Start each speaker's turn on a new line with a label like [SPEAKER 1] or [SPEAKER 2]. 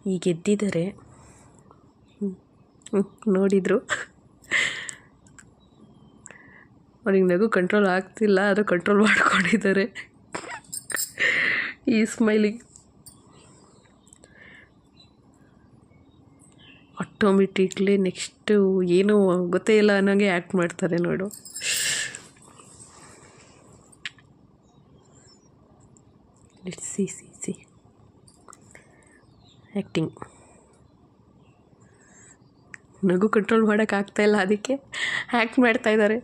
[SPEAKER 1] ಈಗ ಎದ್ದಿದ್ದಾರೆ. ನೋಡಿದರು. ಅವ್ರಿಗೆ ನಗು ಕಂಟ್ರೋಲ್ ಆಗ್ತಿಲ್ಲ, ಅದು ಕಂಟ್ರೋಲ್ ಮಾಡ್ಕೊಂಡಿದ್ದಾರೆ ಈ ಸ್ಮೈಲಿಗೆ. ಆಟೋಮೆಟಿಕ್ಲಿ ನೆಕ್ಸ್ಟು ಏನೂ ಗೊತ್ತೇ ಇಲ್ಲ ಅನ್ನೋಂಗೆ ಆ್ಯಕ್ಟ್ ಮಾಡ್ತಾರೆ ನೋಡು. C acting. ನಗು ಕಂಟ್ರೋಲ್ ಮಾಡೋಕ್ಕಾಗ್ತಾಯಿಲ್ಲ, ಅದಕ್ಕೆ ಆ್ಯಕ್ಟ್ ಮಾಡ್ತಾಯಿದ್ದಾರೆ.